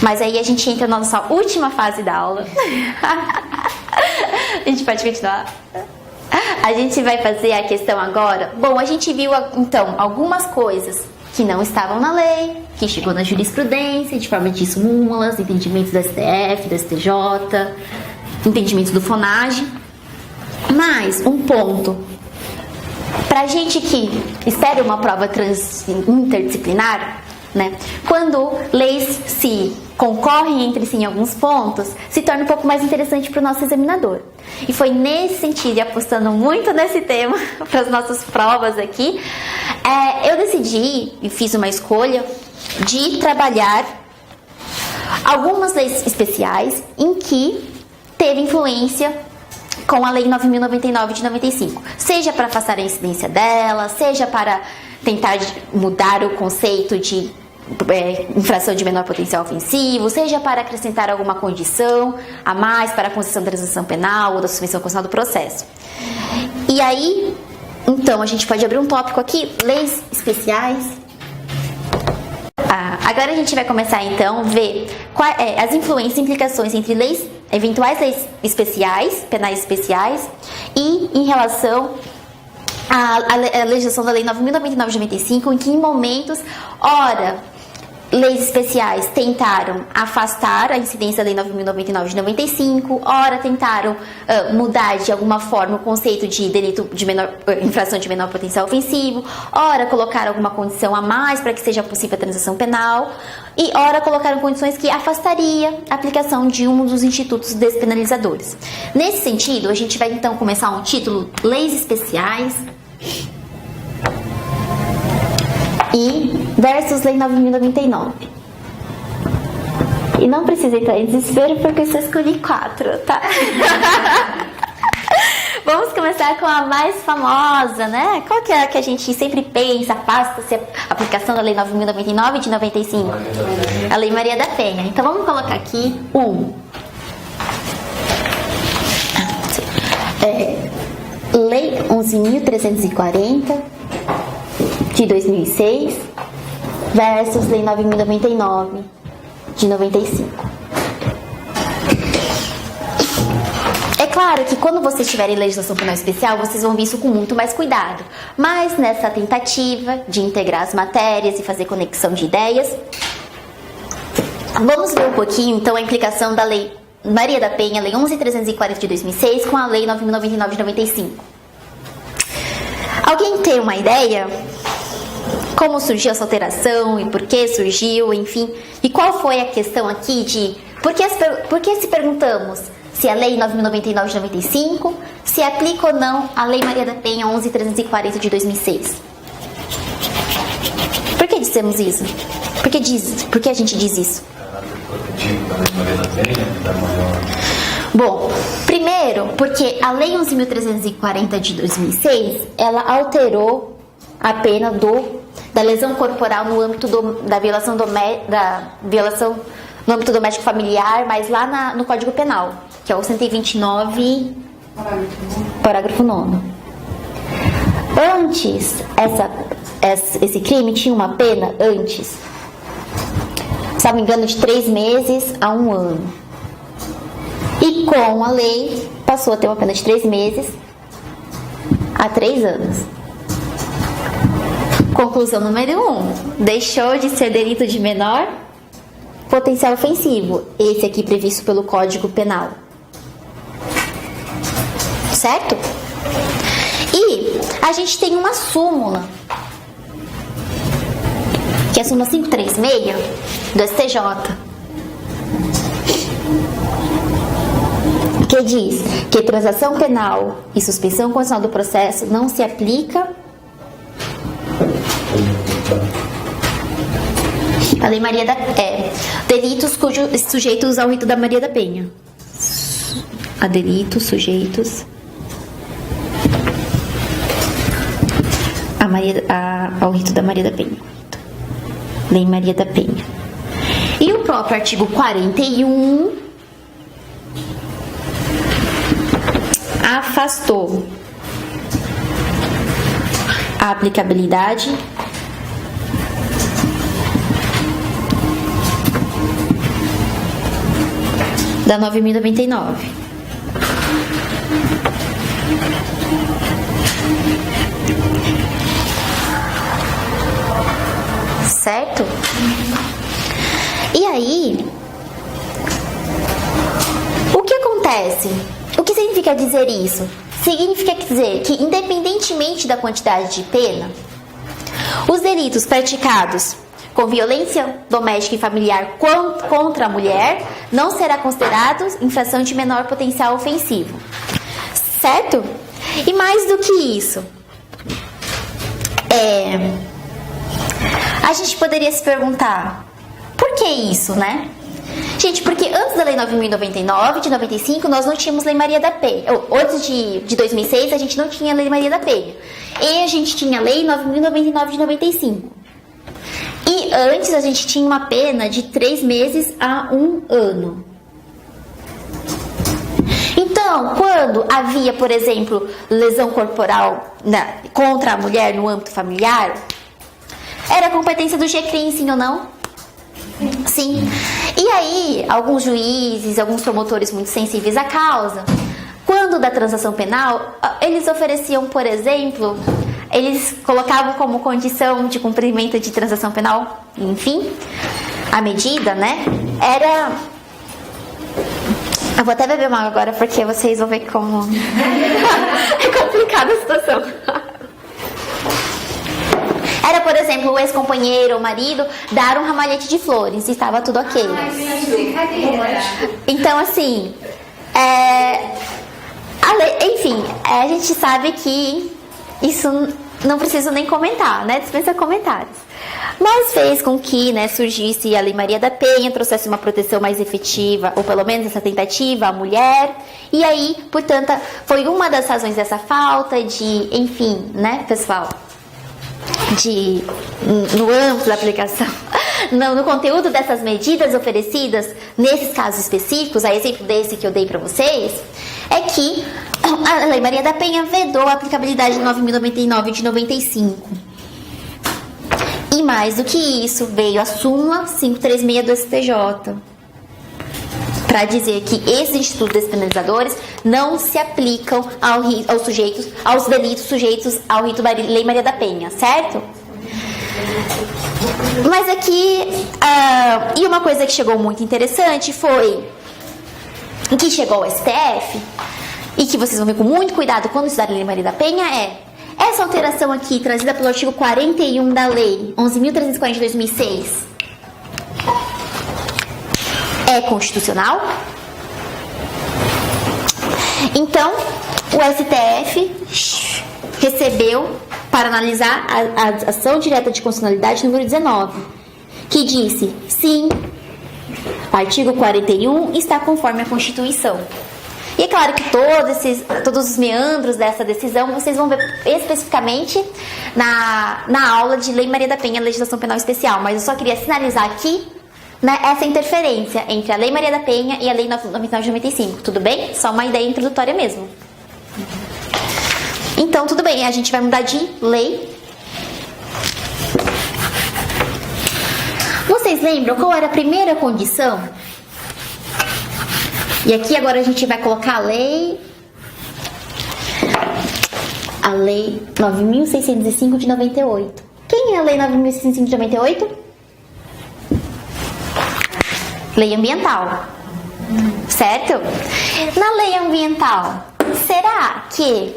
Mas aí a gente entra na nossa última fase da aula. A gente pode continuar? A gente vai fazer a questão agora. Bom, a gente viu então algumas coisas que não estavam na lei, que chegou na jurisprudência, de forma de súmulas, entendimentos da STF, da STJ, entendimentos do FONAGE. Mas um ponto, pra gente que espera uma prova interdisciplinar, né? Quando leis se concorrem entre si em alguns pontos, se torna um pouco mais interessante para o nosso examinador. E foi nesse sentido, e apostando muito nesse tema para as nossas provas aqui, eu decidi e fiz uma escolha de trabalhar algumas leis especiais em que teve influência com a Lei 9.099 de 95, seja para afastar a incidência dela, seja para tentar mudar o conceito de infração de menor potencial ofensivo, seja para acrescentar alguma condição a mais para a concessão da transação penal ou da suspensão constitucional do processo. E aí, então, a gente pode abrir um tópico aqui, leis especiais. Agora a gente vai começar então a ver as influências e implicações entre eventuais leis especiais, penais especiais, e em relação à legislação da Lei 9.099 de 95, em que em momentos, leis especiais tentaram afastar a incidência da Lei 9.099 de 95, ora tentaram mudar de alguma forma o conceito de delito de infração de menor potencial ofensivo, ora colocaram alguma condição a mais para que seja possível a transação penal, e ora colocaram condições que afastaria a aplicação de um dos institutos despenalizadores. Nesse sentido, a gente vai então começar um título, Leis Especiais versus Lei 9.099. E não precisa entrar em desespero porque eu só escolhi 4, tá? Vamos começar com a mais famosa, né? Qual que é a que a gente sempre pensa, afasta-se a aplicação da Lei 9.099 de 95? A Lei Maria da Penha. Então vamos colocar aqui Lei 11.340 de 2006 versus Lei 9.099 de 95. É claro que quando vocês tiverem legislação penal especial, vocês vão ver isso com muito mais cuidado. Mas nessa tentativa de integrar as matérias e fazer conexão de ideias, vamos ver um pouquinho então a implicação da Lei Maria da Penha, Lei 11.340 de 2006 com a Lei 9.099 de 95. Alguém tem uma ideia? Como surgiu essa alteração e por que surgiu, enfim? E qual foi a questão aqui de... Por que se perguntamos se a Lei 9.099 de 95 se aplica ou não a Lei Maria da Penha 11.340 de 2006? Por que dissemos isso? Por que a gente diz isso? Bom, primeiro, porque a Lei 11.340 de 2006, ela alterou a pena da lesão corporal no âmbito da violação no âmbito doméstico familiar, mas lá no Código Penal, que é o 129, parágrafo 9º. Antes, esse crime tinha uma pena, se não me engano, de 3 meses a 1 ano. E com a lei, passou a ter uma pena de 3 meses a 3 anos. Conclusão número 1. Deixou de ser delito de menor potencial ofensivo. Esse aqui previsto pelo Código Penal. Certo? E a gente tem uma súmula, que é a súmula 536 do STJ, que diz que transação penal e suspensão condicional do processo não se aplica a Lei Maria da Penha, delitos sujeitos ao rito da Maria da Penha. A delitos sujeitos ao rito da Maria da Penha. Lei Maria da Penha. E o próprio artigo 41 afastou a aplicabilidade da 9.099. Certo? E aí, o que acontece? O que significa dizer isso? Significa dizer que, independentemente da quantidade de pena, os delitos praticados com violência doméstica e familiar contra a mulher não será considerados infração de menor potencial ofensivo. Certo? E mais do que isso, a gente poderia se perguntar, por que isso, né? Gente, porque antes da Lei 9.099, de 95, nós não tínhamos Lei Maria da Penha. Antes de 2006, a gente não tinha Lei Maria da Penha. E a gente tinha a Lei 9.099 de 95. E antes a gente tinha uma pena de 3 meses a 1 ano. Então, quando havia, por exemplo, lesão corporal contra a mulher no âmbito familiar, era competência do GCRIM, sim ou não? Sim. E aí, alguns juízes, alguns promotores muito sensíveis à causa, quando da transação penal, eles ofereciam, por exemplo, eles colocavam como condição de cumprimento de transação penal, enfim, a medida, né, era... Eu vou até beber uma água agora, porque vocês vão ver como é complicada a situação. Era, por exemplo, o ex-companheiro ou marido dar um ramalhete de flores e estava tudo ok. Então, assim, enfim, a gente sabe que isso não preciso nem comentar, né? Dispensa comentários. Mas fez com que, né, surgisse a Lei Maria da Penha, trouxesse uma proteção mais efetiva, ou pelo menos essa tentativa à mulher. E aí, portanto, foi uma das razões dessa falta de, enfim, né, pessoal? No âmbito da aplicação, no conteúdo dessas medidas oferecidas, nesses casos específicos, a exemplo desse que eu dei para vocês, é que a Lei Maria da Penha vedou a aplicabilidade de 9.099 de 95. E mais do que isso, veio a súmula 536 do STJ, para dizer que esses institutos despenalizadores não se aplicam aos delitos sujeitos ao rito da Lei Maria da Penha, certo? Mas aqui, e uma coisa que chegou muito interessante foi que chegou ao STF, e que vocês vão ver com muito cuidado quando estudarem a Lei Maria da Penha, essa alteração aqui, trazida pelo artigo 41 da Lei 11.340 de 2006, é constitucional? Então, o STF recebeu para analisar a ação direta de constitucionalidade número 19, que disse, sim, o artigo 41 está conforme a Constituição. E é claro que todos os meandros dessa decisão vocês vão ver especificamente na aula de Lei Maria da Penha, Legislação Penal Especial, mas eu só queria sinalizar aqui, né, essa interferência entre a Lei Maria da Penha e a Lei 9.099 de 95, tudo bem? Só uma ideia introdutória mesmo. Então, tudo bem, a gente vai mudar de lei. Vocês lembram qual era a primeira condição? E aqui agora a gente vai colocar a lei 9.605 de 98. Quem é a lei 9.605 de 98? Lei ambiental, certo? Na lei ambiental, será que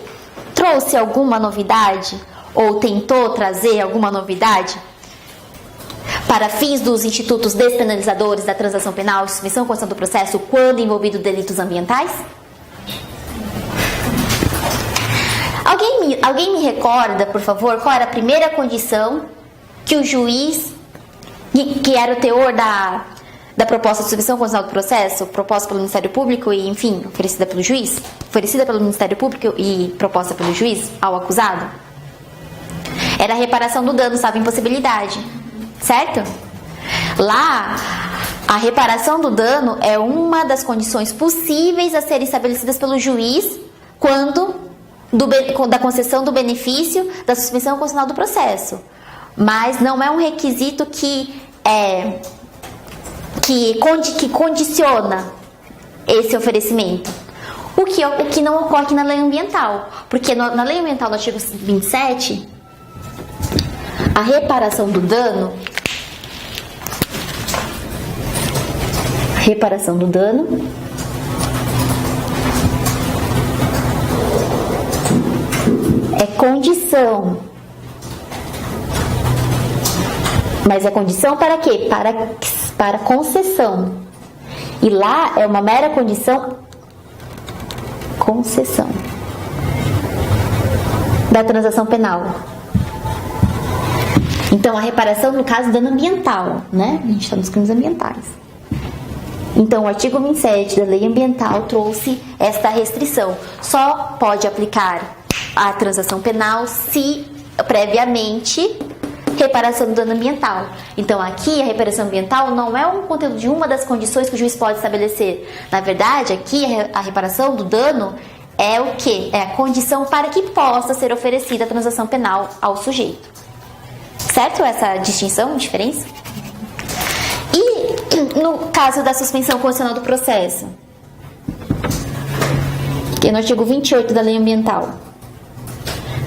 trouxe alguma novidade ou tentou trazer alguma novidade para fins dos institutos despenalizadores da transação penal e suspensão constitucional do processo quando envolvido delitos ambientais? Alguém me recorda, por favor, qual era a primeira condição que o juiz, que era o teor da proposta de submissão constitucional do processo, proposta pelo Ministério Público e, enfim, oferecida pelo juiz, oferecida pelo Ministério Público e proposta pelo juiz ao acusado? Era a reparação do dano, salvo impossibilidade, certo? Lá, a reparação do dano é uma das condições possíveis a serem estabelecidas pelo juiz quando da concessão do benefício da suspensão constitucional do processo. Mas não é um requisito que condiciona esse oferecimento. O que não ocorre na lei ambiental. Porque na lei ambiental, no artigo 27, a reparação do dano é condição. Mas é condição para quê? Para concessão. E lá é uma mera concessão da transação penal. Então, a reparação, no caso, dano ambiental, né? A gente está nos crimes ambientais. Então, o artigo 27 da lei ambiental trouxe esta restrição. Só pode aplicar a transação penal se previamente reparação do dano ambiental. Então, aqui a reparação ambiental não é um conteúdo de uma das condições que o juiz pode estabelecer. Na verdade, aqui a reparação do dano é o quê? É a condição para que possa ser oferecida a transação penal ao sujeito. Certo? Essa distinção, diferença? E no caso da suspensão condicional do processo, que é no artigo 28 da lei ambiental,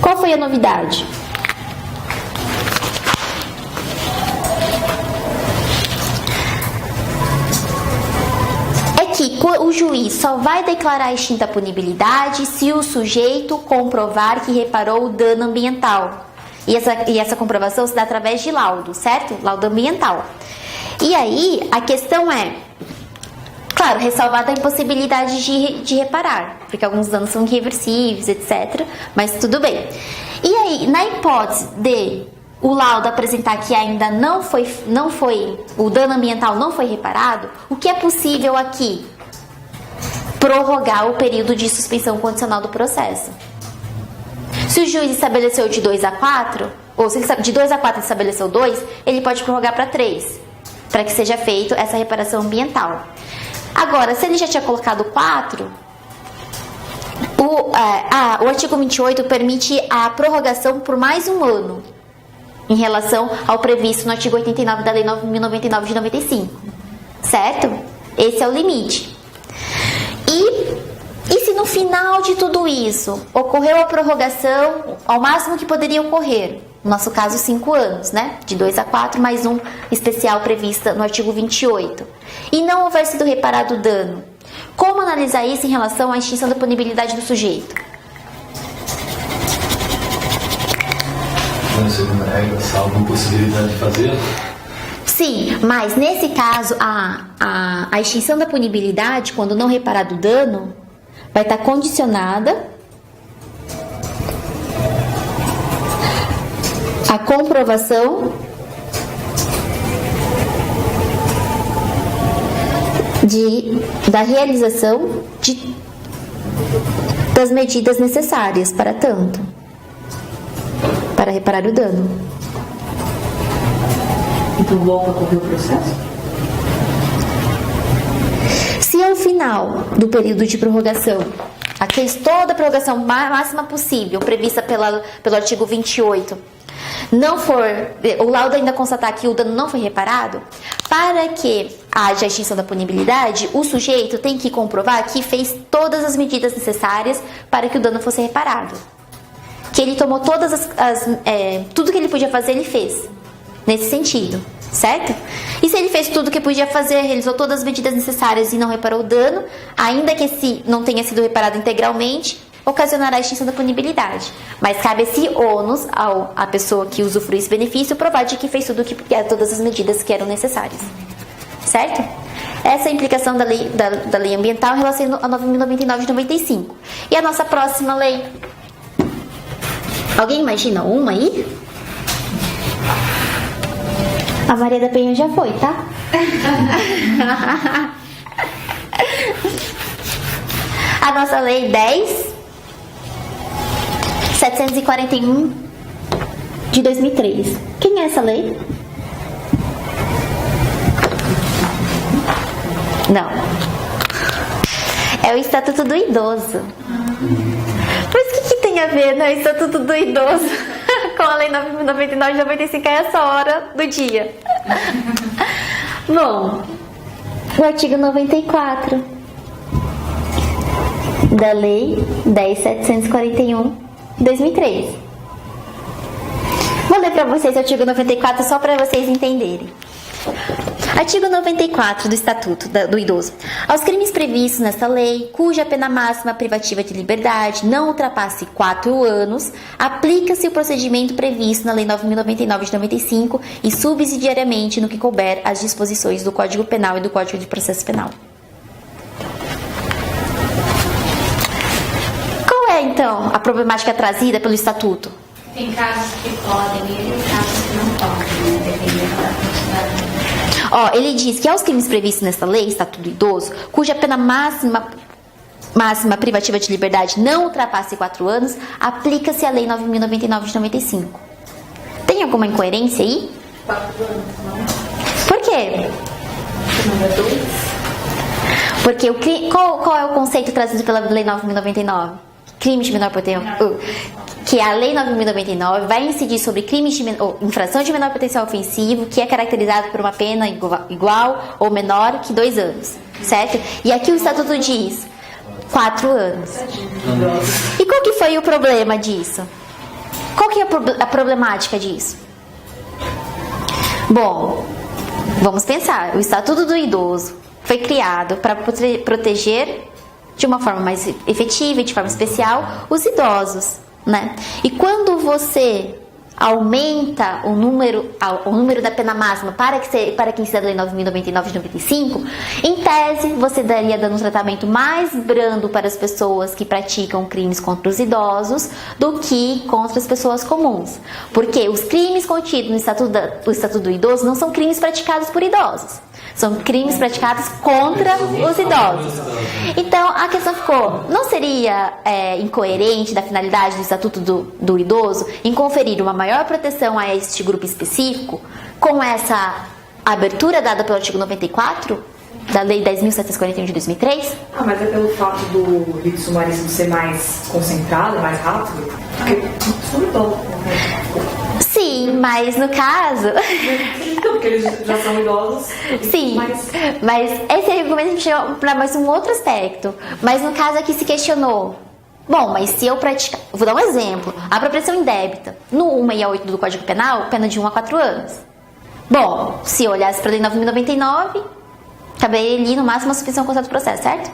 qual foi a novidade? Que o juiz só vai declarar extinta a punibilidade se o sujeito comprovar que reparou o dano ambiental. E essa comprovação se dá através de laudo, certo? Laudo ambiental. E aí, a questão é, claro, ressalvada a impossibilidade de reparar, porque alguns danos são irreversíveis, etc. Mas tudo bem. E aí, na hipótese de o laudo apresentar que ainda o dano ambiental não foi reparado, o que é possível aqui? Prorrogar o período de suspensão condicional do processo. Se o juiz estabeleceu de 2 a 4, ou se de 2 a 4 estabeleceu 2, ele pode prorrogar para 3, para que seja feita essa reparação ambiental. Agora, se ele já tinha colocado 4, o artigo 28 permite a prorrogação por mais um ano, em relação ao previsto no artigo 89 da Lei 9.099 de 95. Certo? Esse é o limite. E se no final de tudo isso ocorreu a prorrogação ao máximo que poderia ocorrer? No nosso caso, 5 anos, né? De 2 a 4, mais um especial prevista no artigo 28. E não houver sido reparado o dano. Como analisar isso em relação à extinção da punibilidade do sujeito? Na segunda regra, salvo possibilidade de fazer? Sim, mas nesse caso, a extinção da punibilidade, quando não reparado o dano, vai estar condicionada à comprovação da realização das medidas necessárias para tanto. Para reparar o dano. Então volta a correr o processo? Se ao final do período de prorrogação, toda a prorrogação máxima possível, prevista pelo artigo 28, não for, o laudo ainda constatar que o dano não foi reparado, para que haja extinção da punibilidade, o sujeito tem que comprovar que fez todas as medidas necessárias para que o dano fosse reparado. Que ele tomou tudo que ele podia fazer, ele fez. Nesse sentido, certo? E se ele fez tudo que podia fazer, realizou todas as medidas necessárias e não reparou o dano, ainda que esse não tenha sido reparado integralmente, ocasionará a extinção da punibilidade. Mas cabe esse ônus à pessoa que usufrui esse benefício provar de que fez todas as medidas que eram necessárias. Certo? Essa é a implicação da lei ambiental em relação a 9.099 de 95. E a nossa próxima lei? Alguém imagina uma aí? A Maria da Penha já foi, tá? A nossa lei 10.741 de 2003. Quem é essa lei? Não. É o Estatuto do Idoso. Mas o que tem a ver, né? O Estatuto do Idoso com a Lei 9.099 de 95 a essa hora do dia? Bom, o artigo 94 da Lei 10.741 de 2003. Vou ler para vocês o artigo 94 só para vocês entenderem. Artigo 94 do Estatuto do Idoso. Aos crimes previstos nesta lei, cuja pena máxima privativa de liberdade não ultrapasse 4 anos, aplica-se o procedimento previsto na Lei 9.099 de 95 e subsidiariamente no que couber as disposições do Código Penal e do Código de Processo Penal. Qual é, então, a problemática trazida pelo Estatuto? Tem casos que podem e casos que não podem, né? Dependendo da quantidade. Ele diz que aos crimes previstos nesta lei, Estatuto do Idoso, cuja pena máxima privativa de liberdade não ultrapasse 4 anos, aplica-se a Lei 9.099 de 95. Tem alguma incoerência aí? 4 anos, não? Por quê? Número 2. Porque qual é o conceito trazido pela Lei 9.099? Crime de menor potencial. Que a Lei 9.099 vai incidir sobre crimes infração de menor potencial ofensivo, que é caracterizado por uma pena igual ou menor que 2 anos, certo? E aqui o Estatuto diz 4 anos. E qual que foi o problema disso? Qual que é a problemática disso? Bom, vamos pensar. O Estatuto do Idoso foi criado para proteger de uma forma mais efetiva e de forma especial os idosos, né? E quando você aumenta o número da pena máxima para quem se dá da Lei 9.099 de 95, em tese você estaria dando um tratamento mais brando para as pessoas que praticam crimes contra os idosos do que contra as pessoas comuns. Porque os crimes contidos no Estatuto do Idoso não são crimes praticados por idosos. São crimes praticados contra os idosos. Então, a questão ficou, não seria incoerente da finalidade do Estatuto do Idoso em conferir uma maior proteção a este grupo específico com essa abertura dada pelo artigo 94 da Lei 10.741 de 2003? Mas é pelo fato do rito sumaríssimo ser mais concentrado, mais rápido? Porque são idosos, né? Sim, mas no caso... Porque eles já são idosos. Sim, mas esse argumento a gente chama para mais um outro aspecto. Mas no caso aqui se questionou. Bom, mas se eu praticar... Vou dar um exemplo. A apropriação indébita. No 168 do Código Penal, pena de 1 a 4 anos. Bom, se eu olhasse para a Lei 9.099, caberia ali no máximo a suspensão contra o processo, certo?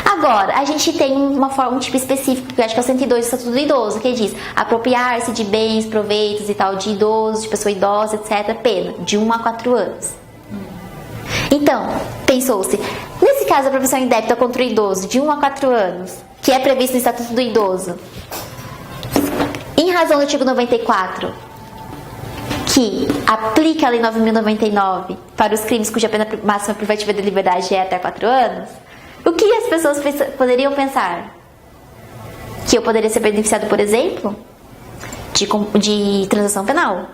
Agora, a gente tem um tipo específico, que eu acho que é o 102 do Estatuto do Idoso, que diz apropriar-se de bens, proveitos e tal, de idosos, de pessoa idosa, etc., pena de 1 a 4 anos. Então, pensou-se, nesse caso, a apropriação indébita contra o idoso de 1 a 4 anos, que é previsto no Estatuto do Idoso, em razão do artigo 94, que aplica a Lei 9.099 para os crimes cuja pena máxima privativa de liberdade é até 4 anos, o que as pessoas poderiam pensar? Que eu poderia ser beneficiado, por exemplo, de transação penal.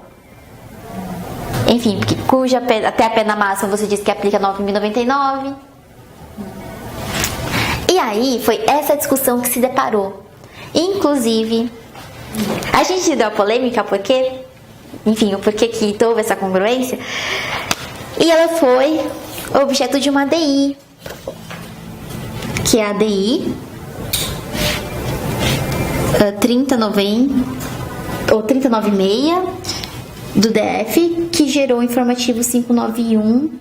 Enfim, cuja pena, até a pena máxima você diz que aplica 9.099. E aí foi essa discussão que se deparou. Inclusive, a gente deu a polêmica porque, enfim, o porquê que houve essa congruência. E ela foi objeto de uma ADI, que é a ADI 3096 do DF, que gerou o informativo 591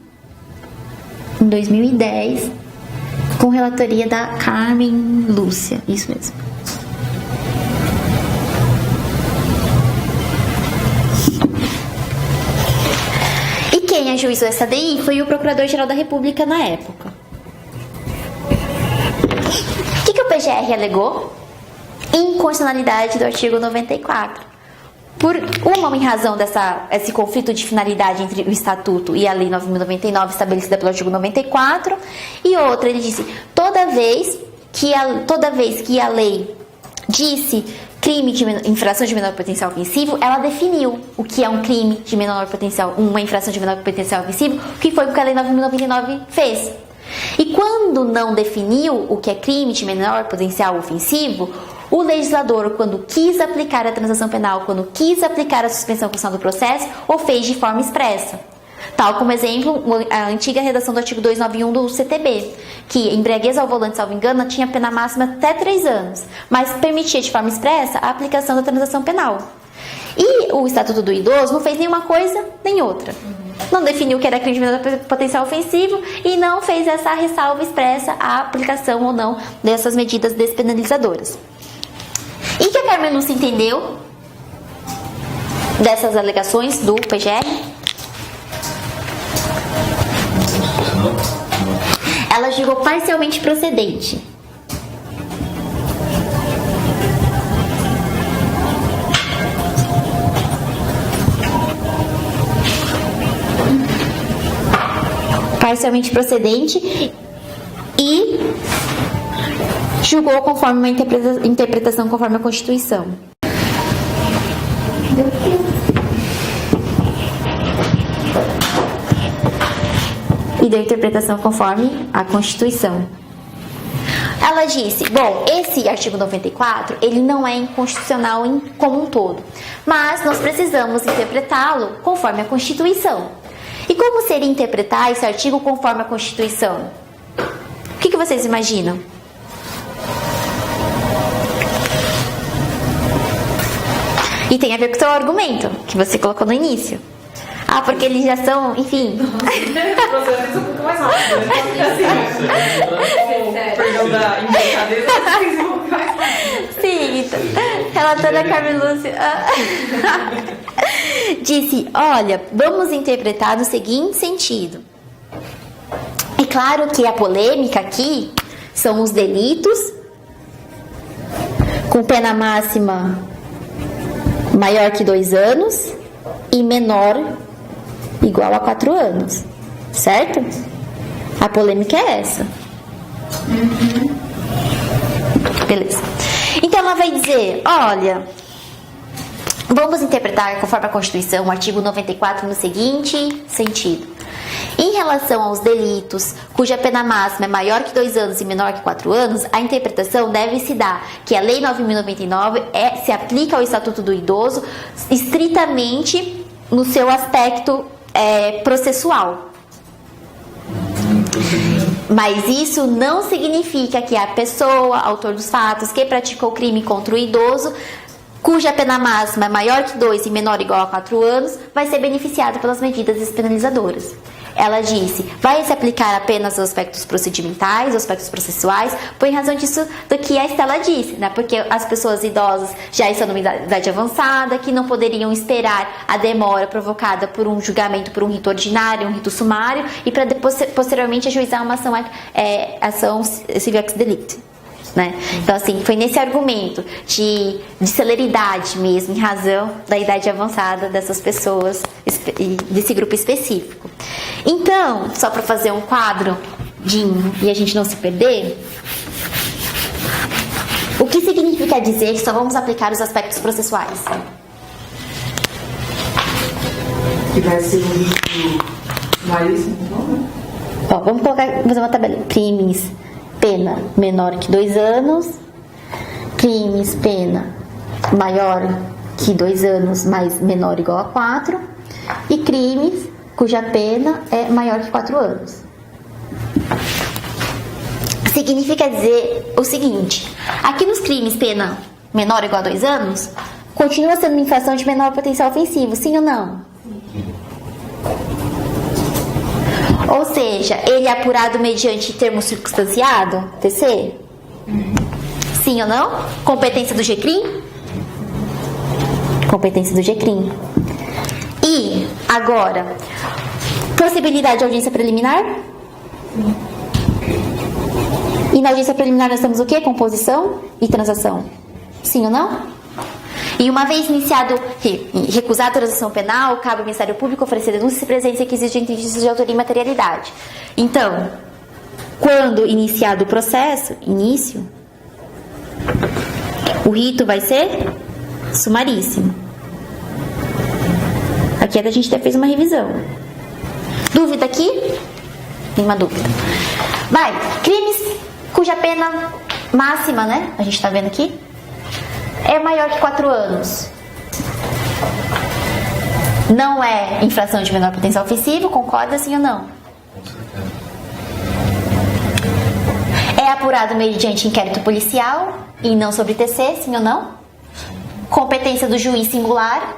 em 2010, com relatoria da Carmen Lúcia, isso mesmo. E quem ajuizou essa ADI foi o Procurador-Geral da República na época. O que o PGR alegou? Inconstitucionalidade do artigo 94. Em razão desse conflito de finalidade entre o Estatuto e a Lei 9.099 estabelecida pelo artigo 94, e outra, ele disse, toda vez que a lei disse crime de infração de menor potencial ofensivo, ela definiu o que é um crime de menor potencial, uma infração de menor potencial ofensivo, que foi o que a Lei 9.099 fez. E quando não definiu o que é crime de menor potencial ofensivo, o legislador, quando quis aplicar a transação penal, quando quis aplicar a suspensão constitucional do processo, o fez de forma expressa. Tal como exemplo, a antiga redação do artigo 291 do CTB, que embriaguez ao volante, salvo engano, tinha pena máxima até 3 anos, mas permitia de forma expressa a aplicação da transação penal. E o Estatuto do Idoso não fez nenhuma coisa nem outra. Não definiu que era crime de menor potencial ofensivo e não fez essa ressalva expressa à aplicação ou não dessas medidas despenalizadoras. E que a Carmen Lúcia entendeu dessas alegações do PGR? Ela julgou parcialmente procedente. Parcialmente procedente e julgou conforme uma interpretação conforme a Constituição. E deu interpretação conforme a Constituição. Ela disse, bom, esse artigo 94, ele não é inconstitucional como um todo, mas nós precisamos interpretá-lo conforme a Constituição. E como seria interpretar esse artigo conforme a Constituição? O que vocês imaginam? E tem a ver com o seu argumento, que você colocou no início. Ah, porque eles já são, enfim. Processos um pouco mais rápido, né? Perdão da brincadeira, mas um pouco mais rápido. Sim, relatora Carmen Lúcia disse, olha, vamos interpretar no seguinte sentido. É claro que a polêmica aqui são os delitos com pena máxima maior que 2 anos e menor igual a 4 anos, certo? A polêmica é essa. Beleza. Então ela vai dizer, olha, vamos interpretar conforme a Constituição o artigo 94 no seguinte sentido. Em relação aos delitos cuja pena máxima é maior que 2 anos e menor que 4 anos, a interpretação deve se dar que a Lei 9.099 se aplica ao Estatuto do Idoso estritamente no seu aspecto processual. Mas isso não significa que a pessoa, autor dos fatos, que praticou crime contra o idoso, cuja pena máxima é maior que 2 e menor ou igual a 4 anos, vai ser beneficiado pelas medidas despenalizadoras. Ela disse, vai se aplicar apenas aos aspectos procedimentais, aos aspectos processuais, por razão disso do que a Estela disse, né? Porque as pessoas idosas já estão numa idade avançada, que não poderiam esperar a demora provocada por um julgamento por um rito ordinário, um rito sumário, e para posteriormente ajuizar uma ação civil ex delicto. Né? Então, assim, foi nesse argumento de celeridade mesmo, em razão da idade avançada dessas pessoas, desse grupo específico. Então, só para fazer um quadro e a gente não se perder, o que significa dizer que só vamos aplicar os aspectos processuais? Que vai ser um risco sumaríssimo, né? Ó, vamos fazer uma tabela. Crimes, pena menor que 2 anos, crimes, pena maior que 2 anos, mas menor ou igual a 4, e crimes cuja pena é maior que 4 anos. Significa dizer o seguinte, aqui nos crimes, pena menor ou igual a 2 anos, continua sendo uma infração de menor potencial ofensivo, sim ou não? Ou seja, ele é apurado mediante termo circunstanciado, TC? Sim ou não? Competência do GCRIM? Competência do GCRIM. E, agora, possibilidade de audiência preliminar? E na audiência preliminar nós temos o quê? Composição e transação. Sim ou não? E uma vez iniciado, recusar a transação penal, cabe ao Ministério Público oferecer denúncias e presença requisitos de indícios de autoria e materialidade. Então, quando iniciado o processo, o rito vai ser sumaríssimo. Aqui a gente até fez uma revisão. Dúvida aqui? Nenhuma dúvida. Vai, crimes cuja pena máxima, né? A gente tá vendo aqui. É maior que 4 anos. Não é infração de menor potencial ofensivo, concorda sim ou não? Com certeza. É apurado mediante inquérito policial e não sobre TC, sim ou não? Competência do juiz singular.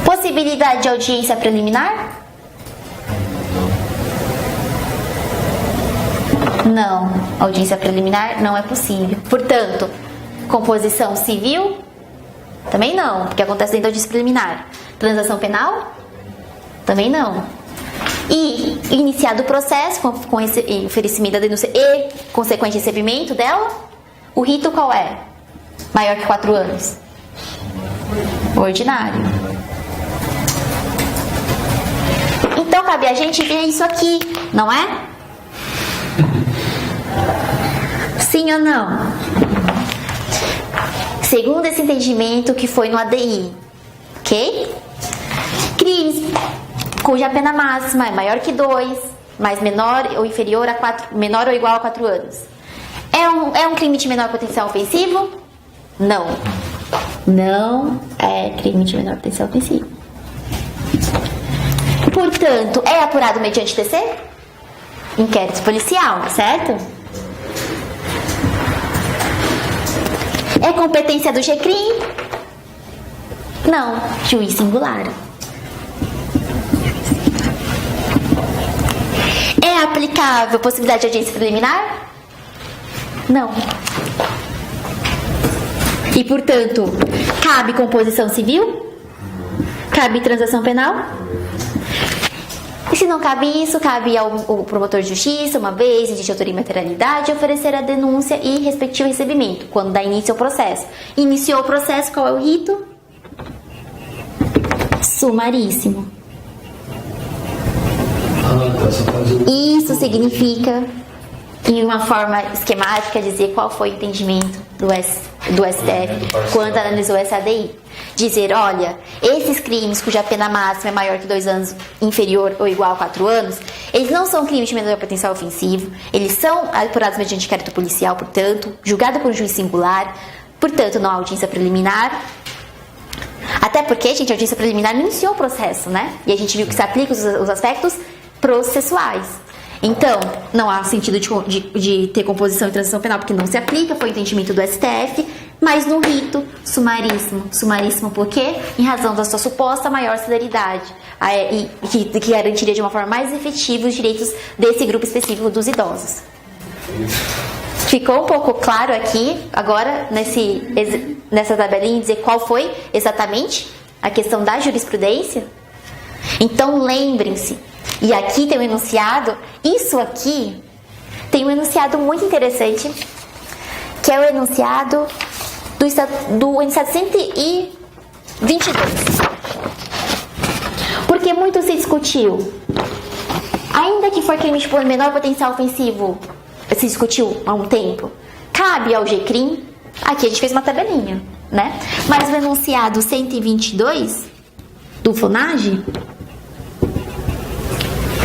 Possibilidade de audiência preliminar? Não, audiência preliminar não é possível. Portanto, composição civil? Também não, porque acontece dentro da audiência preliminar. Transação penal? Também não. E iniciado o processo com esse oferecimento da denúncia e consequente recebimento dela, o rito qual é? Maior que 4 anos? Ordinário. Então cabe a gente ver isso aqui, não é? Sim ou não? Segundo esse entendimento que foi no ADI, ok? Crimes cuja pena máxima é maior que 2, mas menor ou inferior a 4, menor ou igual a 4 anos. É um crime de menor potencial ofensivo? Não. Não é crime de menor potencial ofensivo. Portanto, é apurado mediante TC? Inquérito policial, certo? É competência do GCRIM? Não, juiz singular. É aplicável possibilidade de audiência preliminar? Não. E, portanto, cabe composição civil? Cabe transação penal? E se não cabe isso, cabe ao promotor de justiça, uma vez de autoria e materialidade, oferecer a denúncia e respectivo recebimento, quando dá início ao processo. Iniciou o processo, qual é o rito? Sumaríssimo. Isso significa, em uma forma esquemática, dizer qual foi o entendimento do STF quando analisou essa ADI. Dizer, olha, esses crimes cuja pena máxima é maior que 2 anos, inferior ou igual a 4 anos, eles não são crimes de menor potencial ofensivo, eles são apurados mediante inquérito policial, portanto, julgado por um juiz singular, portanto, não há audiência preliminar. Até porque, gente, a audiência preliminar iniciou o processo, né? E a gente viu que se aplica os aspectos processuais. Então, não há sentido de ter composição e transação penal, porque não se aplica, foi o entendimento do STF, mas no rito, sumaríssimo. Sumaríssimo por quê? Em razão da sua suposta maior celeridade, e que garantiria de uma forma mais efetiva os direitos desse grupo específico dos idosos. Ficou um pouco claro aqui, agora, nessa tabelinha, dizer qual foi exatamente a questão da jurisprudência? Então, lembrem-se. E aqui tem um enunciado, isso aqui tem um enunciado muito interessante, que é o enunciado do enunciado 122. Porque muito se discutiu, ainda que for crime de menor potencial ofensivo, se discutiu há um tempo, cabe ao GCRIM, aqui a gente fez uma tabelinha, né? Mas o enunciado 122 do FUNAGE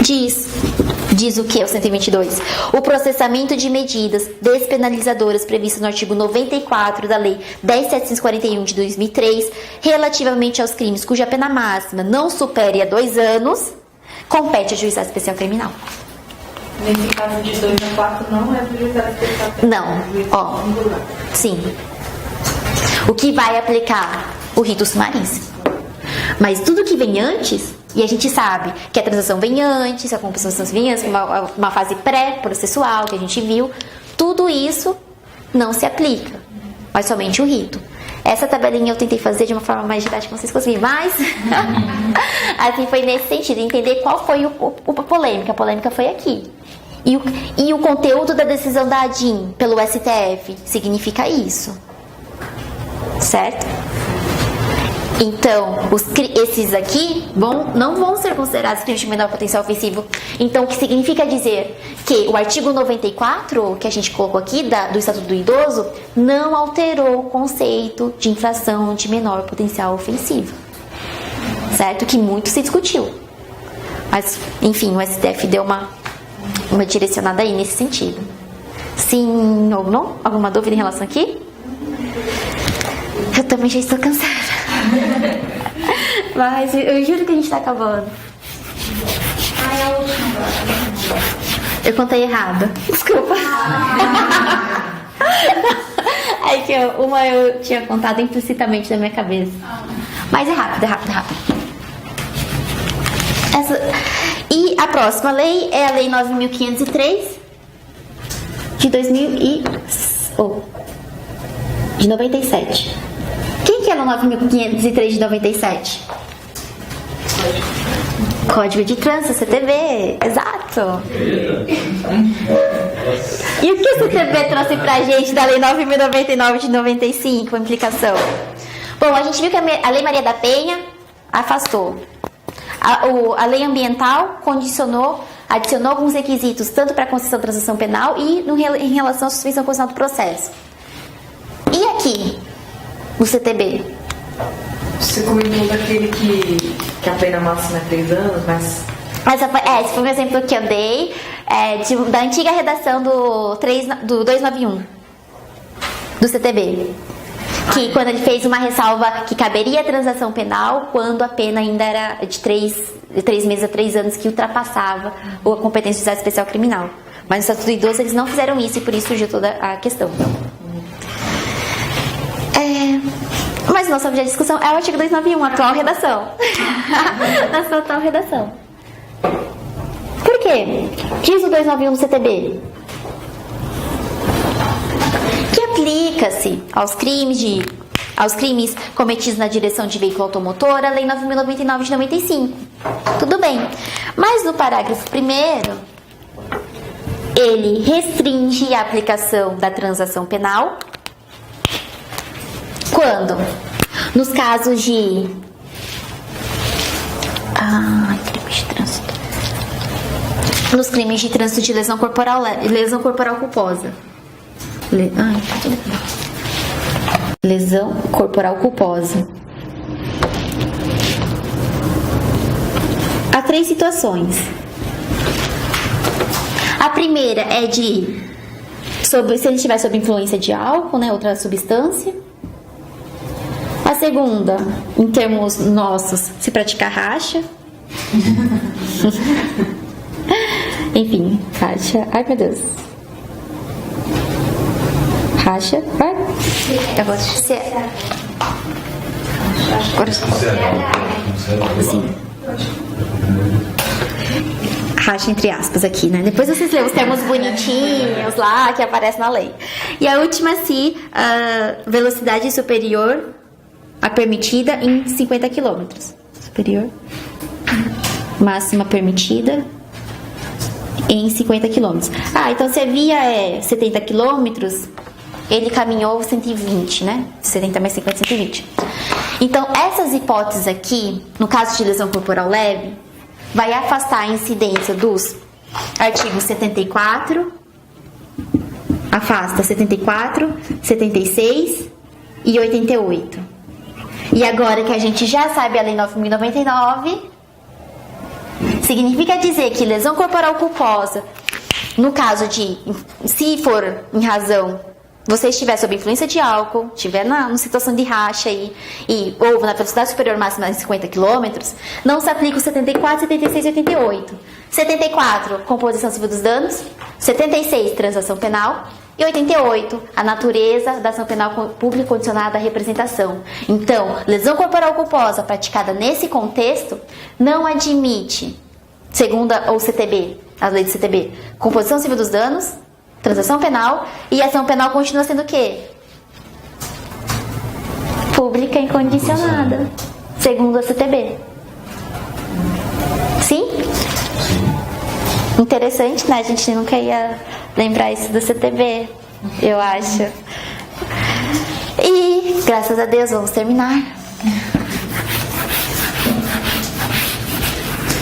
diz o que é o 122? O processamento de medidas despenalizadoras previstas no artigo 94 da Lei 10.741 de 2003, relativamente aos crimes cuja pena máxima não supere a 2 anos, compete ao Juizado Especial Criminal. Nesse caso de 2 a 4 não é do Juizado Especial Criminal. Não, ó, sim. O que vai aplicar? O rito sumaríssimo. Mas tudo que vem antes, e a gente sabe que a transação vem antes, a compensação vem antes, uma fase pré-processual que a gente viu, tudo isso não se aplica, mas somente o rito. Essa tabelinha eu tentei fazer de uma forma mais didática que vocês conseguirem, mas assim foi nesse sentido, entender qual foi a polêmica. A polêmica foi aqui. E o conteúdo da decisão da ADIM pelo STF significa isso, certo? Então, esses aqui não vão ser considerados crimes de menor potencial ofensivo. Então, o que significa dizer que o artigo 94, que a gente colocou aqui, do Estatuto do Idoso, não alterou o conceito de infração de menor potencial ofensivo. Certo? Que muito se discutiu. Mas, enfim, o STF deu uma direcionada aí nesse sentido. Sim ou não? Alguma dúvida em relação aqui? Eu também já estou cansada. Mas eu juro que a gente tá acabando. Ah, é a última agora. Eu contei errado. Desculpa. Aí que uma eu tinha contado implicitamente na minha cabeça. Mas é rápido, é rápido, é rápido. E a próxima lei é a Lei 9.503 de 97. Quem que é a 9.503 de 97? Código de Trânsito, CTB, exato. E o que o CTB trouxe pra gente da Lei 9.099 de 95, a implicação? Bom, a gente viu que a Lei Maria da Penha afastou. A Lei Ambiental adicionou alguns requisitos, tanto para a concessão da transação penal e em relação à suspensão constitucional do processo. E aqui, no CTB? Você comentou daquele que a pena máxima é 3 anos, mas... Esse foi um exemplo que eu dei da antiga redação do 291 do CTB. Que quando ele fez uma ressalva que caberia a transação penal quando a pena ainda era de 3 meses a 3 anos, que ultrapassava a competência de juizado especial criminal. Mas no Estatuto do Idoso eles não fizeram isso e por isso surgiu toda a questão. Mas nossa objeto de discussão é o artigo 291, a atual redação. Na sua atual redação. Por quê? Diz o 291 do CTB que aplica-se aos crimes cometidos na direção de veículo automotor a Lei 9.099 de 95. Tudo bem. Mas no parágrafo 1º, ele restringe a aplicação da transação penal quando? Nos casos de... crimes de trânsito. Nos crimes de trânsito de lesão corporal culposa. Lesão corporal culposa. Há 3 situações. A primeira é se ele estiver sob influência de álcool, né, outra substância. A segunda, em termos nossos, se praticar racha. Enfim, racha. Ai, meu Deus. Racha. Vai. Eu vou ser. Agora. Sim. Racha entre aspas aqui, né? Depois vocês lêem os termos bonitinhos lá que aparecem na lei. E a última, se a velocidade superior a permitida em 50 km. Superior. Máxima permitida em 50 km. Então se a via é 70 km, ele caminhou 120, né? 70 mais 50, 120. Então, essas hipóteses aqui, no caso de lesão corporal leve, vai afastar a incidência dos artigos 74, afasta 74, 76 e 88. E agora que a gente já sabe a Lei 9.099, significa dizer que lesão corporal culposa, no caso de, se for em razão, você estiver sob influência de álcool, estiver numa situação de racha ou na velocidade superior máxima de 50 km, não se aplica o 74, 76 e 88. 74, composição civil dos danos. 76, transação penal. E 88, a natureza da ação penal pública condicionada à representação. Então, lesão corporal culposa praticada nesse contexto não admite, segundo o CTB, a lei do CTB, composição civil dos danos, transação penal, e a ação penal continua sendo o quê? Pública incondicionada, segundo a CTB. Sim? Interessante, né? A gente nunca ia lembrar isso do CTB, eu acho. E, graças a Deus, vamos terminar.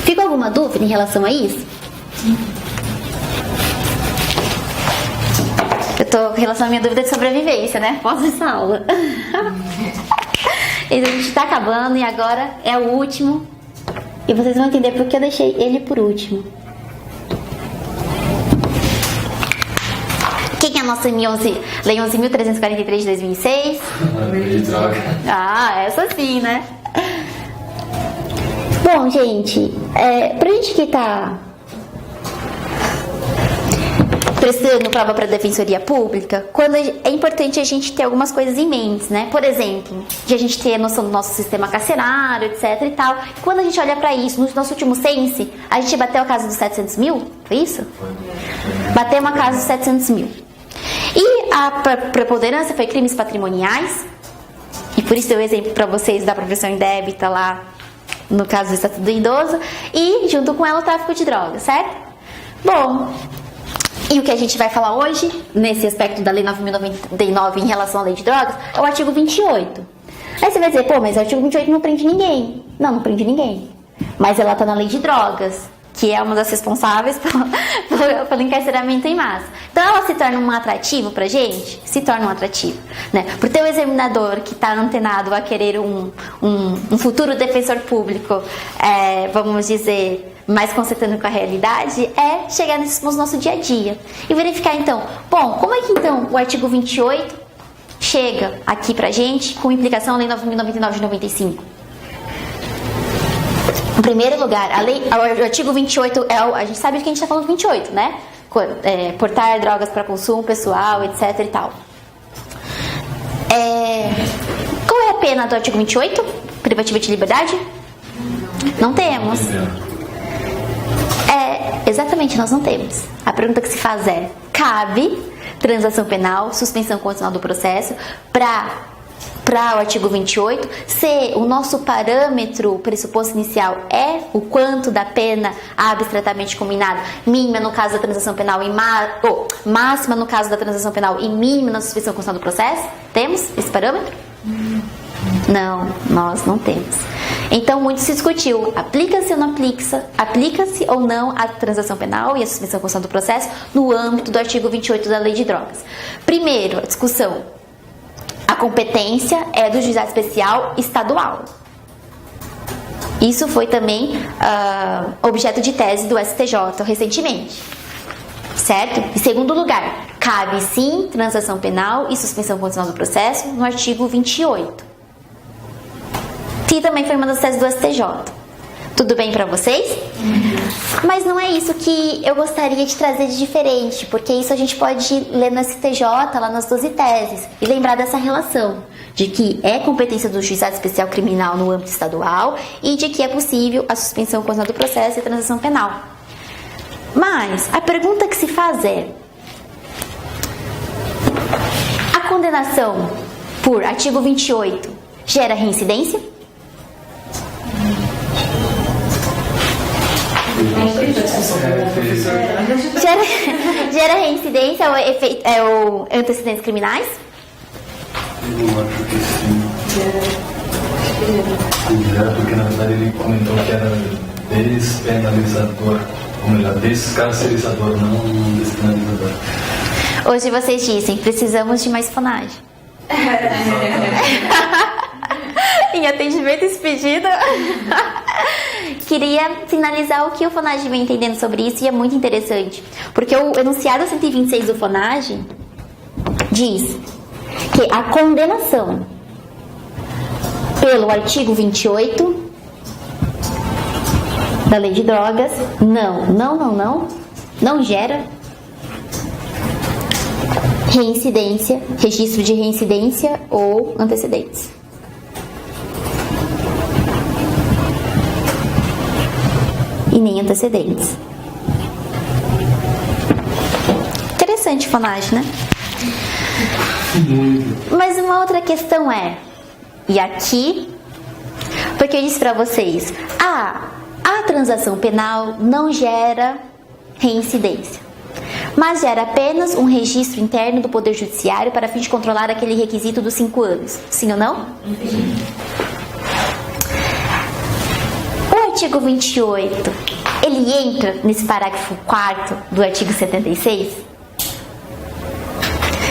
Ficou alguma dúvida em relação a isso? Eu tô em relação à minha dúvida de sobrevivência, né? Após essa aula. E a gente tá acabando e agora é o último. E vocês vão entender porque eu deixei ele por último. Quem é a nossa Lei 11.343 de 2006? Droga. Essa sim, né? Bom, gente, pra gente que tá prestando prova para a Defensoria Pública, é importante a gente ter algumas coisas em mente, né? Por exemplo, de a gente ter a noção do nosso sistema carcerário, etc e tal. Quando a gente olha para isso, no nosso último censo, a gente bateu a casa dos 700 mil, foi isso? Bateu uma casa dos 700 mil. E a preponderância foi crimes patrimoniais, e por isso eu exemplo para vocês da profissão indébita lá, no caso do Estatuto do Idoso, e junto com ela o tráfico de drogas, certo? Bom, e o que a gente vai falar hoje, nesse aspecto da Lei 9.099 em relação à Lei de Drogas, é o artigo 28. Aí você vai dizer, pô, mas o artigo 28 não prende ninguém. Não prende ninguém. Mas ela tá na Lei de Drogas, que é uma das responsáveis pelo encarceramento em massa. Então ela se torna um atrativo pra gente? Se torna um atrativo, né? Por ter um examinador que tá antenado a querer um futuro defensor público, vamos dizer, mais consertando com a realidade, é chegar no nosso dia a dia e verificar então, bom, como é que então o artigo 28 chega aqui pra gente com implicação à Lei 9.099 de 95? Em primeiro lugar, o artigo 28 a gente sabe de que a gente está falando 28, né? Portar drogas para consumo pessoal, etc e tal. Qual é a pena do artigo 28? Privativa de liberdade? Não temos. Exatamente, nós não temos. A pergunta que se faz é: cabe transação penal, suspensão condicional do processo para o artigo 28, se o nosso parâmetro, o pressuposto inicial é o quanto da pena abstratamente combinada, mínima no caso da transação penal e máxima no caso da transação penal e mínima na suspensão condicional do processo? Temos esse parâmetro? Não, nós não temos. Então, muito se discutiu, aplica-se ou não aplica-se ou não a transação penal e a suspensão condicional do processo no âmbito do artigo 28 da Lei de Drogas. Primeiro, a discussão. A competência é do juizado especial estadual. Isso foi também objeto de tese do STJ recentemente. Certo? Em segundo lugar, cabe sim transação penal e suspensão condicional do processo no artigo 28. Que também foi uma das teses do STJ. Tudo bem pra vocês? Mas não é isso que eu gostaria de trazer de diferente, porque isso a gente pode ler no STJ, lá nas 12 teses, e lembrar dessa relação, de que é competência do juizado especial criminal no âmbito estadual e de que é possível a suspensão condicional do processo e a transação penal. Mas a pergunta que se faz é: a condenação por artigo 28 gera reincidência? Gera reincidência ou antecedentes criminais? Eu acho que sim. Porque na verdade ele comentou que era despenalizador, ou melhor, descarcerizador, não despenalizador. Hoje vocês dizem, precisamos de mais fonagem. Em atendimento expedido. Queria finalizar o que o FONAGE vem entendendo sobre isso, e é muito interessante, porque o enunciado 126 do FONAGE diz que a condenação pelo artigo 28 da Lei de Drogas não gera reincidência, registro de reincidência ou antecedentes. E nem antecedentes. Interessante, FONAGE, né? Mas uma outra questão é, e aqui, porque eu disse pra vocês, a transação penal não gera reincidência, mas gera apenas um registro interno do Poder Judiciário para fim de controlar aquele requisito dos 5 anos. Sim ou não? O artigo 28, ele entra nesse parágrafo 4º do artigo 76,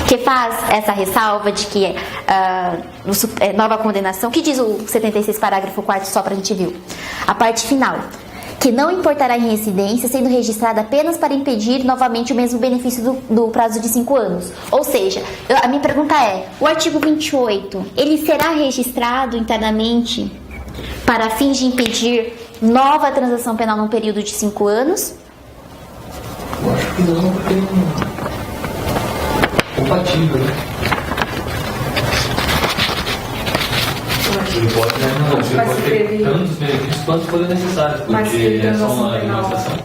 que faz essa ressalva de que nova condenação, que diz o 76 parágrafo 4º, só pra gente ver a parte final, que não importará em reincidência, sendo registrada apenas para impedir novamente o mesmo benefício do prazo de 5 anos. Ou seja, a minha pergunta é, o artigo 28, ele será registrado internamente para fins de impedir nova transação penal num período de 5 anos? Eu acho que não, porque não compatível, né? Ele pode, né? Não, você Mas pode se ter teve- tantos benefícios quanto forem necessários, Mas se porque teve é só transação uma penal, exceção.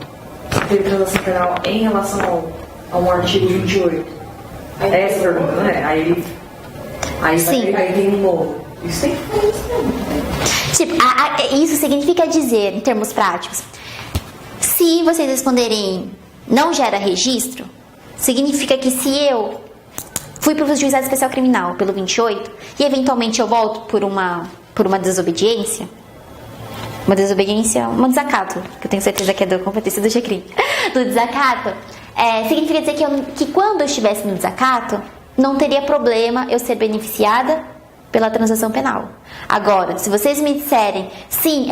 teve transação penal em relação ao artigo 28. É essa a pergunta, né? Sim. Aí tem um novo. Isso tem que fazer isso mesmo. Tipo, isso significa dizer, em termos práticos, se vocês responderem não gera registro, significa que se eu fui para o juizado especial criminal pelo 28 e eventualmente eu volto por uma desobediência, um desacato, que eu tenho certeza que é da competência do GCRIM, do desacato, significa dizer que quando eu estivesse no desacato, não teria problema eu ser beneficiada pela transação penal. Agora, se vocês me disserem sim,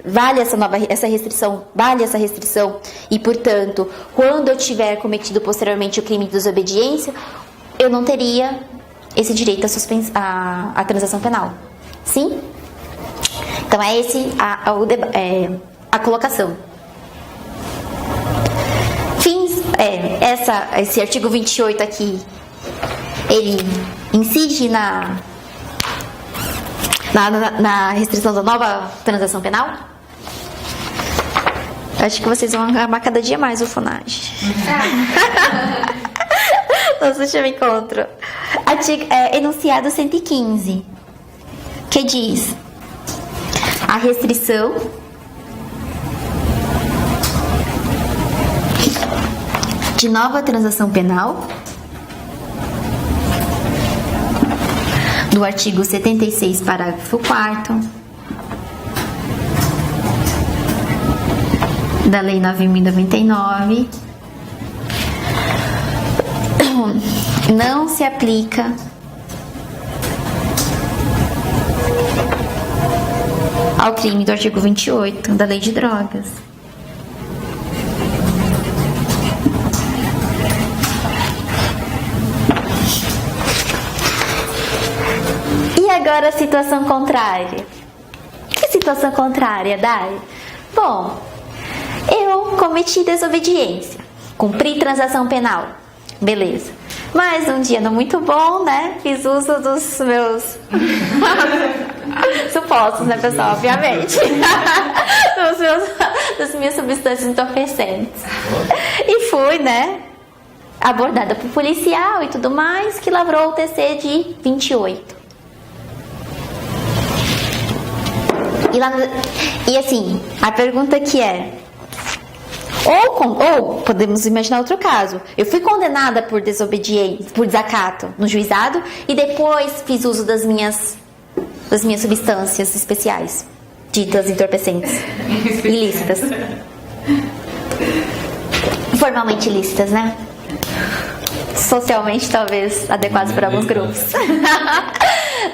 vale essa restrição, e portanto, quando eu tiver cometido posteriormente o crime de desobediência, eu não teria esse direito à transação penal. Sim? Então é a colocação. Esse artigo 28 aqui, ele incide na restrição da nova transação penal? Acho que vocês vão amar cada dia mais o FUNAG. Nossa, deixa eu me encontro. Enunciado 115, que diz: a restrição de nova transação penal do artigo 76, parágrafo 4º da Lei 9.099 não se aplica ao crime do artigo 28 da Lei de Drogas. E agora a situação contrária. Que situação contrária, Dai? Bom, eu cometi desobediência, cumpri transação penal, beleza. Mas um dia não muito bom, né? Fiz uso dos meus supostos, né, pessoal? Obviamente. das minhas substâncias entorpecentes. E fui, né, abordada por policial e tudo mais, que lavrou o TC de 28. E assim, a pergunta que é: ou podemos imaginar outro caso, eu fui condenada por desobediência, por desacato no juizado e depois fiz uso das minhas substâncias especiais, ditas entorpecentes, ilícitas, formalmente ilícitas, né? Socialmente talvez adequados para alguns grupos.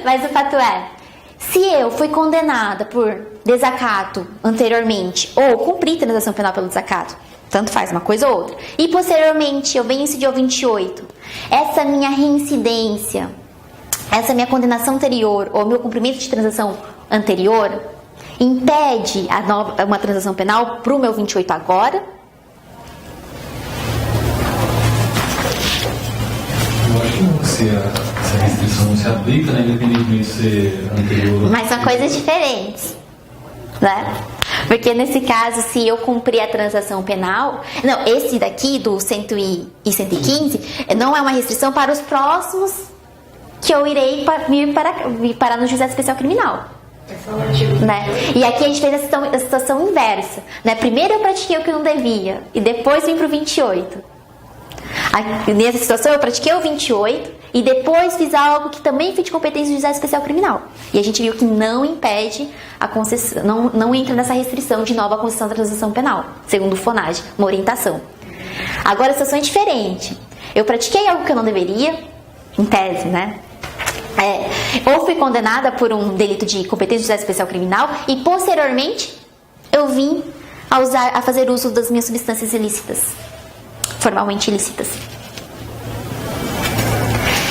Mas o fato é, se eu fui condenada por desacato anteriormente, ou cumpri transação penal pelo desacato, tanto faz, uma coisa ou outra, e posteriormente eu venho incidir ao 28, essa minha reincidência, essa minha condenação anterior, ou meu cumprimento de transação anterior, impede uma transação penal para o meu 28 agora? Eu acho que não, se a restrição não se aplica, né, independentemente de ser anterior. Mas são coisas diferentes, né? Porque nesse caso, se eu cumprir a transação penal... Não, esse daqui, do 100 e 115, não é uma restrição para os próximos que eu irei vir parar no juizado especial criminal. Né? E aqui a gente fez a situação inversa, né? Primeiro eu pratiquei o que eu não devia e depois vim para o 28. Nessa situação eu pratiquei o 28 e depois fiz algo que também foi de competência do juizado especial criminal. E a gente viu que não impede a concessão, não entra nessa restrição de nova concessão da transação penal, segundo o FONAG, uma orientação. Agora a situação é diferente. Eu pratiquei algo que eu não deveria, em tese, né? Ou fui condenada por um delito de competência do juizado especial criminal e posteriormente eu vim a fazer uso das minhas substâncias ilícitas, formalmente ilícitas.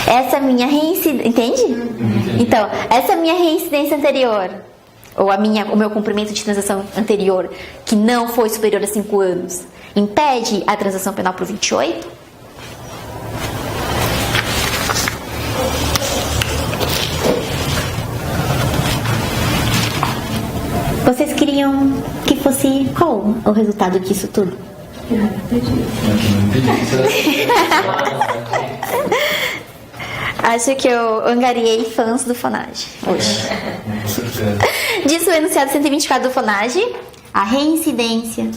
Essa minha reincidência, entende? Então, essa minha reincidência anterior, ou o meu cumprimento de transação anterior, que não foi superior a 5 anos, impede a transação penal para o 28? Vocês queriam que fosse qual o resultado disso tudo? Eu não entendi. Acho que eu angariei fãs do FONAGE hoje. Com certeza. Diz o enunciado 124 do FONAGE, a reincidência.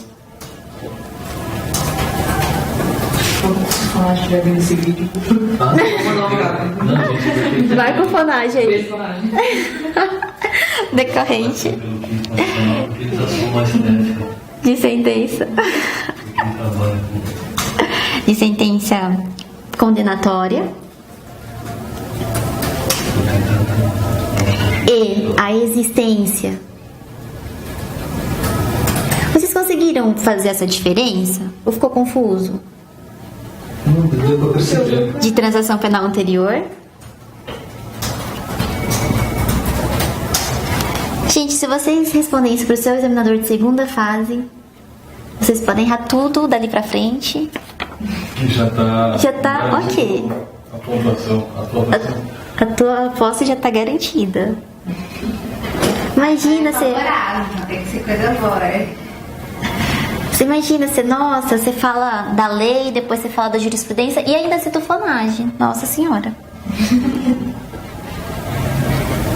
Se falar que estiver vendo esse vídeo, Ah, não, gente, Vai com o FONAGE aí. beijo pra gente. Decorrente pelo que constitucional, porque eles assumem mais cinética. de sentença. Quem trabalha com De sentença condenatória. E a existência. Vocês conseguiram fazer essa diferença? Ou ficou confuso? Não, deu pra perceber. De transação penal anterior? Gente, se vocês respondem isso para o seu examinador de segunda fase, vocês podem errar tudo dali pra frente. Já tá ok. Aprovação. A tua posse já tá garantida. Imagina você. Favorável, tem que ser coisa boa. Você imagina, nossa, você fala da lei, depois você fala da jurisprudência e ainda cita o FONAGE. Nossa senhora.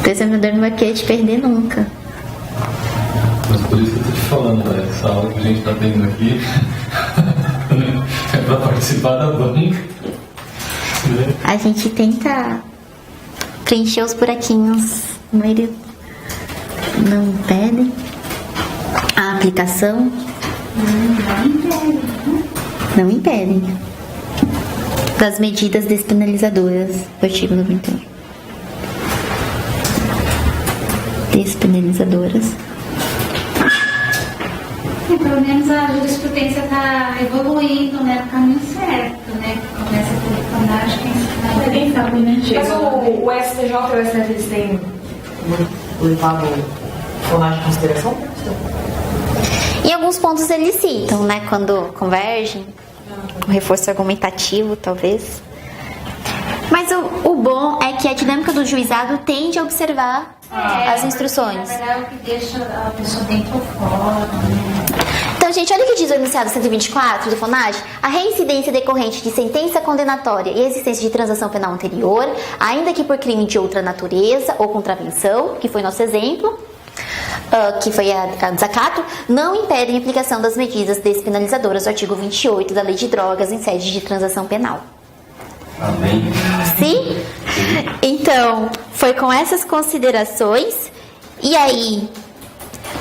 O examinador não vai querer te perder nunca. Mas por isso que eu tô te falando, velho. Essa aula que a gente tá tendo aqui é pra participar da banca. Né? A gente tenta preencher os buraquinhos, mas ele não impede a aplicação. Não impede das medidas despenalizadoras do artigo 91. Despenalizadoras. E pelo menos a jurisprudência está evoluindo, né, no caminho certo, né? Começa pelo FONAGE, quem sabe, né? Mas o STJ e o STF, eles têm levado o FONAGE em consideração? Em alguns pontos eles citam, né? Quando convergem, um reforço argumentativo, talvez. Mas o bom é que a dinâmica do juizado tende a observar as instruções. Na verdade, é o que deixa a pessoa dentro ou fora, né? Então, gente, olha o que diz o enunciado 124 do FONAGE. A reincidência decorrente de sentença condenatória e existência de transação penal anterior, ainda que por crime de outra natureza ou contravenção, que foi nosso exemplo, que foi a desacato, não impedem a aplicação das medidas despenalizadoras do artigo 28 da Lei de Drogas em sede de transação penal. Amém. Sim? Então, foi com essas considerações. E aí...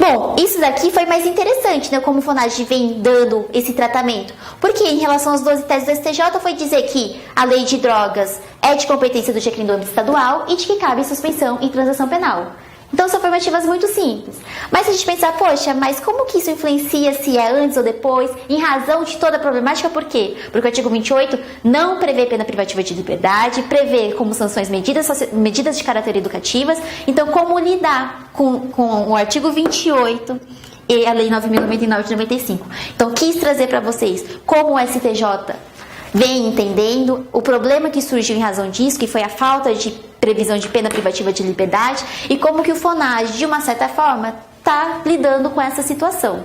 Bom, isso daqui foi mais interessante, né? Como o FONAGE vem dando esse tratamento. Porque em relação às 12 teses do STJ foi dizer que a lei de drogas é de competência do GECRIM do âmbito estadual e de que cabe suspensão em transação penal. Então são formativas muito simples. Mas se a gente pensar, poxa, mas como que isso influencia se é antes ou depois, em razão de toda a problemática, por quê? Porque o artigo 28 não prevê pena privativa de liberdade, prevê como sanções medidas de caráter educativas. Então, como lidar com o artigo 28 e a Lei 9.099 de 95? Então, quis trazer para vocês como o STJ vem entendendo o problema que surgiu em razão disso, que foi a falta de previsão de pena privativa de liberdade, e como que o FONAGE, de uma certa forma, está lidando com essa situação.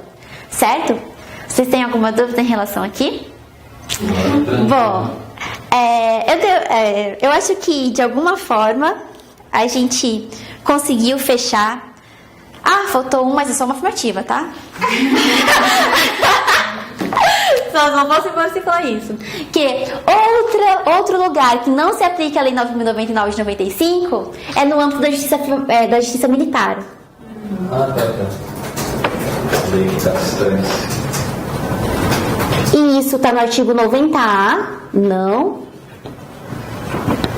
Certo? Vocês têm alguma dúvida em relação aqui? Bom, eu acho que, de alguma forma, a gente conseguiu fechar... Ah, faltou um, mas é só uma afirmativa, tá? Só não posso falar isso. Que outro lugar que não se aplica a Lei 9.099 de 95 é no âmbito da justiça militar. Ah, tá. Lei das trans. E isso está no artigo 90A, não.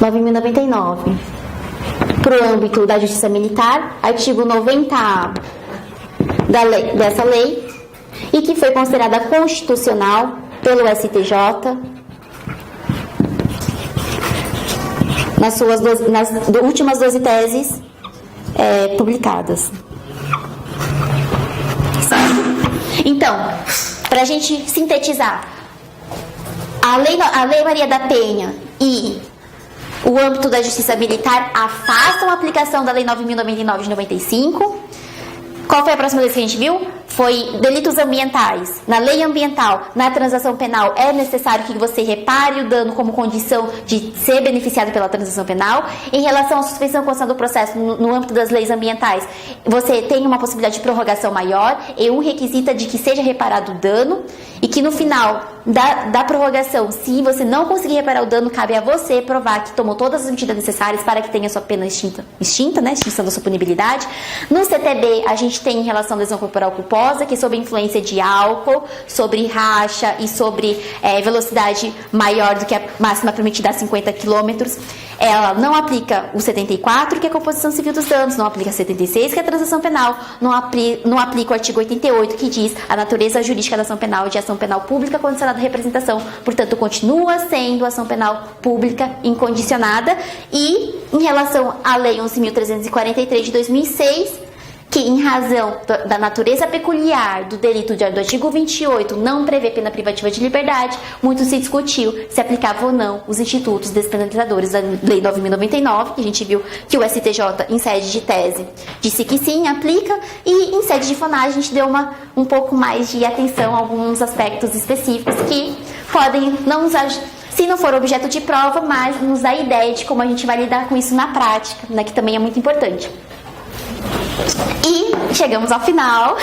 9.099. Para o âmbito da justiça militar, artigo 90A dessa lei, e que foi considerada constitucional pelo STJ nas últimas 12 teses publicadas. Então, pra gente sintetizar, a Lei Maria da Penha e o âmbito da justiça militar afastam a aplicação da Lei 9.099 de 95. Qual foi a próxima vez que a gente viu? Foi delitos ambientais. Na lei ambiental, na transação penal, é necessário que você repare o dano como condição de ser beneficiado pela transação penal. Em relação à suspensão constitucional do processo no âmbito das leis ambientais, você tem uma possibilidade de prorrogação maior e um requisito de que seja reparado o dano e que no final da prorrogação, se você não conseguir reparar o dano, cabe a você provar que tomou todas as medidas necessárias para que tenha sua pena extinta, né? Extinção da sua punibilidade. No CTB, a gente tem em relação à lesão corporal culposa, que é sob influência de álcool, sobre racha e sobre velocidade maior do que a máxima permitida a 50 km. Ela não aplica o 74, que é a composição civil dos danos, não aplica 76, que é a transação penal, não aplica o artigo 88, que diz a natureza jurídica da ação penal de ação penal pública condicionada à representação. Portanto, continua sendo ação penal pública incondicionada. E em relação à Lei 11.343 de 2006, que em razão da natureza peculiar do delito do artigo 28 não prevê pena privativa de liberdade, muito se discutiu se aplicava ou não os institutos despenalizadores da Lei 9.099, que a gente viu que o STJ, em sede de tese, disse que sim, aplica, e em sede de FONAGE a gente deu um pouco mais de atenção a alguns aspectos específicos que podem não nos ajudar, se não for objeto de prova, mas nos dá ideia de como a gente vai lidar com isso na prática, né, que também é muito importante. E chegamos ao final.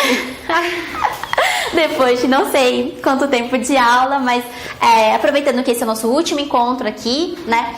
Depois de não sei quanto tempo de aula, mas aproveitando que esse é o nosso último encontro aqui, né?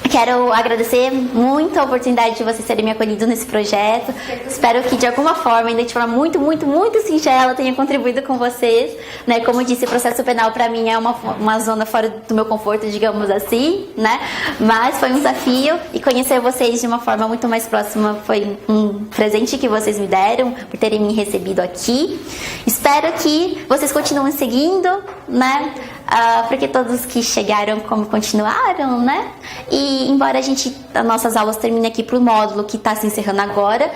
Quero agradecer muito a oportunidade de vocês terem me acolhido nesse projeto. Espero que de alguma forma, ainda de forma muito, muito, muito singela, tenha contribuído com vocês. Né? Como disse, o processo penal para mim é uma zona fora do meu conforto, digamos assim, né? Mas foi um desafio e conhecer vocês de uma forma muito mais próxima foi um presente que vocês me deram por terem me recebido aqui. Espero que vocês continuem seguindo, né? Porque todos que chegaram como continuaram, né? E embora as nossas aulas terminem aqui pro módulo que está se encerrando agora,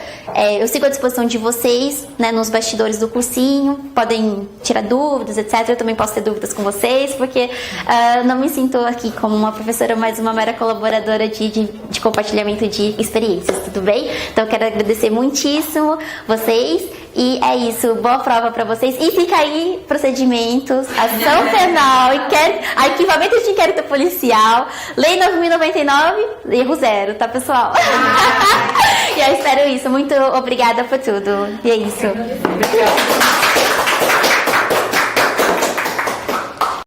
eu sigo à disposição de vocês, né, nos bastidores do cursinho, podem tirar dúvidas, etc. Eu também posso ter dúvidas com vocês, porque não me sinto aqui como uma professora, mas uma mera colaboradora de compartilhamento de experiências, tudo bem? Então eu quero agradecer muitíssimo vocês. E é isso, boa prova pra vocês. E fica aí, procedimentos, ação penal, equipamento de inquérito policial, Lei 9.099, erro zero, tá, pessoal? E eu espero isso. Muito obrigada por tudo. E é isso.